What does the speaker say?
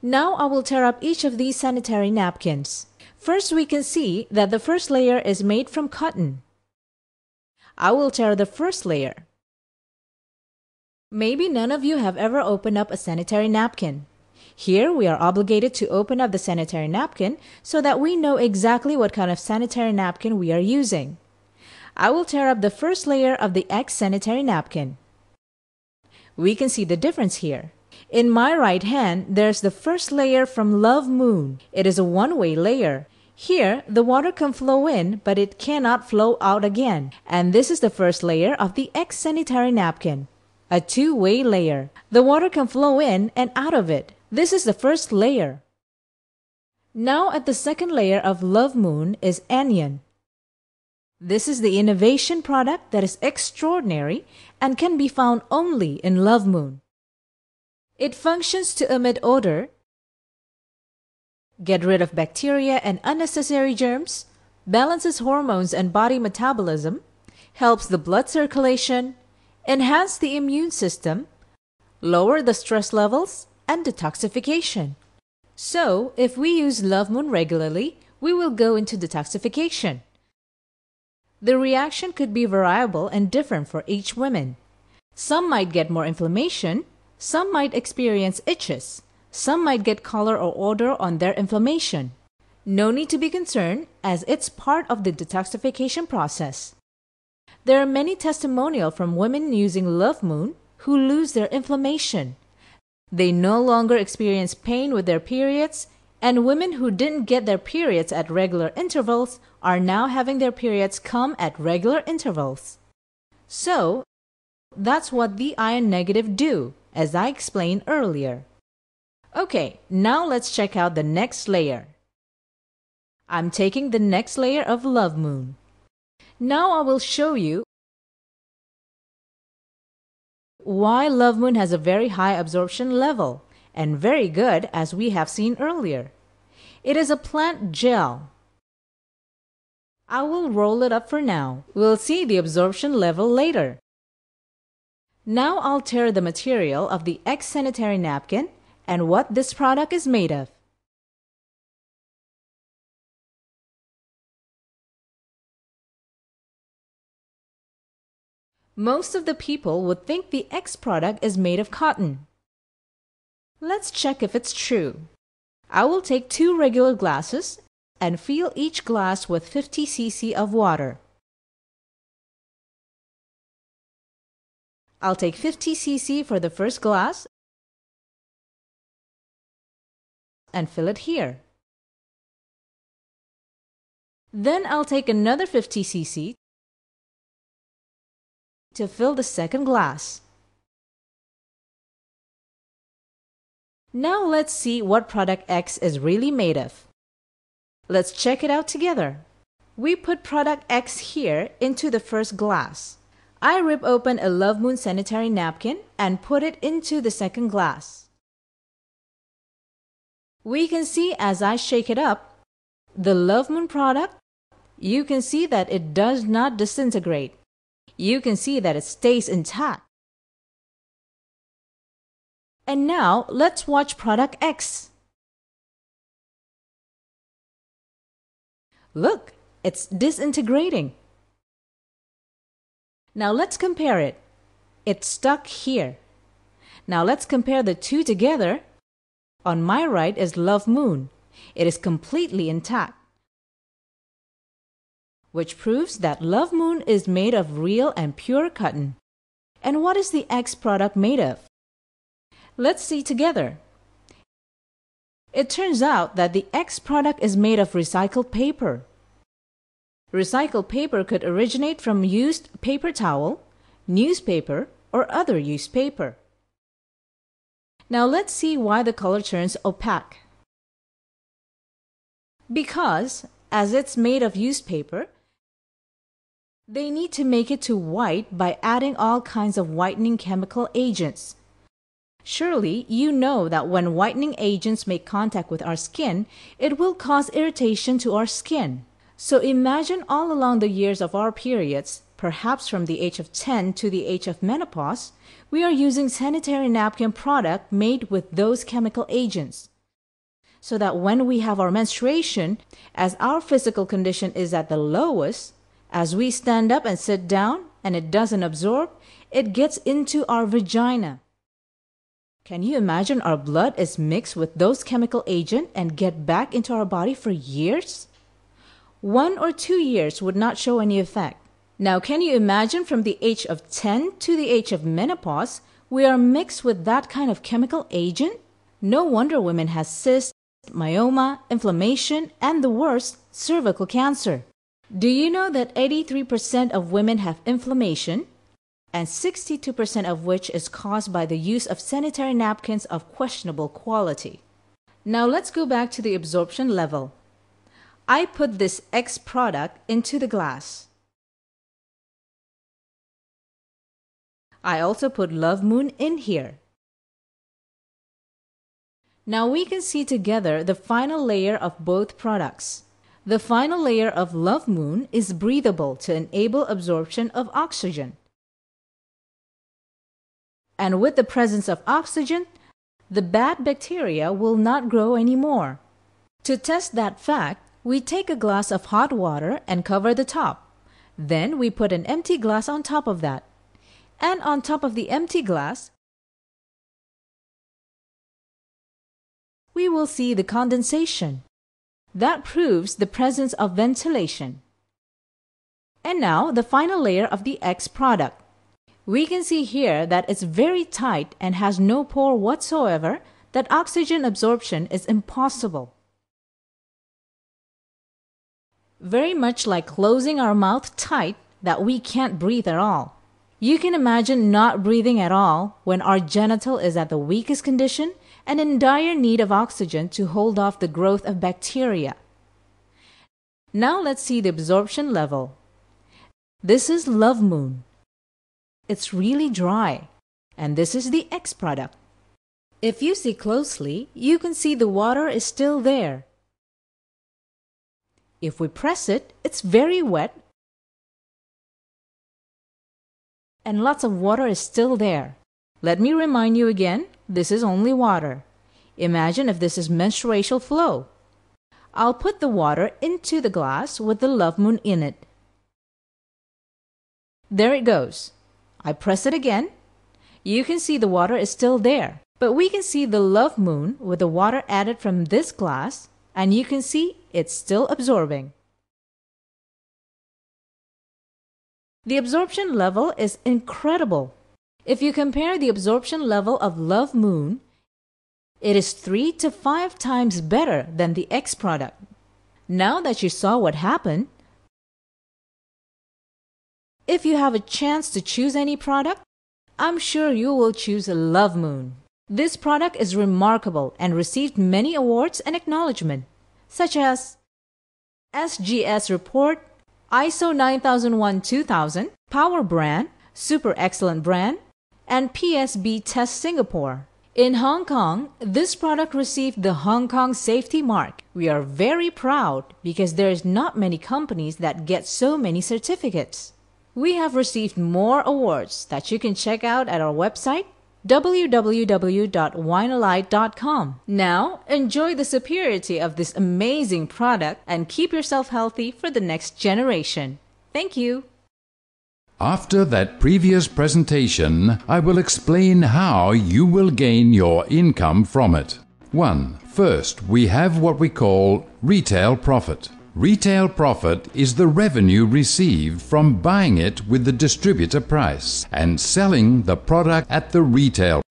Now I will tear up each of these sanitary napkins. First, we can see that the first layer is made from cotton. I will tear the first layer. Maybe none of you have ever opened up a sanitary napkin. Here we are obligated to open up the sanitary napkin so that we know exactly what kind of sanitary napkin we are using. I will tear up the first layer of the X sanitary napkin. We can see the difference here. In my right hand, there's the first layer from Love Moon. It is a one-way layer. Here, the water can flow in, but it cannot flow out again. And this is the first layer of the X sanitary napkin. A two-way layer. The water can flow in and out of it. This is the first layer. Now at the second layer of Love Moon is Anion. This is the innovation product that is extraordinary and can be found only in Love Moon. It functions to emit odor, get rid of bacteria and unnecessary germs, balances hormones and body metabolism, helps the blood circulation, enhance the immune system, lower the stress levels, and detoxification. So, if we use Love Moon regularly, we will go into detoxification. The reaction could be variable and different for each woman. Some might get more inflammation, some might experience itches, some might get color or odor on their inflammation. No need to be concerned as it's part of the detoxification process. There are many testimonials from women using Love Moon who lose their inflammation. They no longer experience pain with their periods, and women who didn't get their periods at regular intervals are now having their periods come at regular intervals. So, that's what the iron negative do, as I explained earlier. Okay, now let's check out the next layer. I'm taking the next layer of Love Moon. Now I will show you why Love Moon has a very high absorption level and very good as we have seen earlier. It is a plant gel. I will roll it up for now. We'll see the absorption level later. Now I'll tear the material of the X sanitary napkin and what this product is made of. Most of the people would think the X product is made of cotton. Let's check if it's true. I will take 2 regular glasses and fill each glass with 50 cc of water. I'll take 50 cc for the first glass and fill it here. Then I'll take another 50 cc to fill the second glass. Now let's see what product X is really made of. Let's check it out together. We put product X here into the first glass. I rip open a Love Moon sanitary napkin and put it into the second glass. We can see as I shake it up, the Love Moon product, you can see that it does not disintegrate. You can see that it stays intact. And now let's watch product X. Look, it's disintegrating. Now let's compare it. It's stuck here. Now let's compare the two together. On my right is Love Moon. It is completely intact, which proves that Love Moon is made of real and pure cotton. And what is the X product made of? Let's see together. It turns out that the X product is made of recycled paper. Recycled paper could originate from used paper towel, newspaper, or other used paper. Now let's see why the color turns opaque. Because, as it's made of used paper, they need to make it to white by adding all kinds of whitening chemical agents. Surely you know that when whitening agents make contact with our skin, it will cause irritation to our skin. So imagine all along the years of our periods, perhaps from the age of 10 to the age of menopause, we are using sanitary napkin product made with those chemical agents. so that when we have our menstruation, as our physical condition is at the lowest, as we stand up and sit down and it doesn't absorb, it gets into our vagina. Can you imagine our blood is mixed with those chemical agents and get back into our body for years? 1 or 2 years would not show any effect. Now, can you imagine from the age of 10 to the age of menopause, we are mixed with that kind of chemical agent? No wonder women have cysts, myoma, inflammation, and the worst, cervical cancer. Do you know that 83% of women have inflammation, and 62% of which is caused by the use of sanitary napkins of questionable quality? Now let's go back to the absorption level. I put this X product into the glass. I also put Love Moon in here. Now we can see together the final layer of both products. The final layer of Love Moon is breathable to enable absorption of oxygen. And with the presence of oxygen, the bad bacteria will not grow anymore. To test that fact, we take a glass of hot water and cover the top. Then we put an empty glass on top of that. And on top of the empty glass, we will see the condensation. That proves the presence of ventilation. And now the final layer of the X product. We can see here that it's very tight and has no pore whatsoever, that oxygen absorption is impossible. Very much like closing our mouth tight that we can't breathe at all. You can imagine not breathing at all when our genital is at the weakest condition and in dire need of oxygen to hold off the growth of bacteria. Now let's see the absorption level. This is Love Moon. It's really dry. And this is the X product. If you see closely, you can see the water is still there. If we press it, it's very wet. And lots of water is still there. Let me remind you again, this is only water. Imagine if this is menstrual flow. I'll put the water into the glass with the Love Moon in it. There it goes. I press it again. You can see the water is still there. But we can see the Love Moon with the water added from this glass, and you can see it's still absorbing. The absorption level is incredible. If you compare the absorption level of Love Moon, it is 3 to 5 times better than the X product. Now that you saw what happened, if you have a chance to choose any product, I'm sure you will choose Love Moon. This product is remarkable and received many awards and acknowledgement, such as SGS Report, ISO 9001-2000, Power Brand, Super Excellent Brand, and PSB Test Singapore. In Hong Kong, this product received the Hong Kong Safety Mark. We are very proud because there is not many companies that get so many certificates. We have received more awards that you can check out at our website www.winealite.com. Now, enjoy the superiority of this amazing product and keep yourself healthy for the next generation. Thank you. After that previous presentation, I will explain how you will gain your income from it. 1. First, we have what we call retail profit. Retail profit is the revenue received from buying it with the distributor price and selling the product at the retail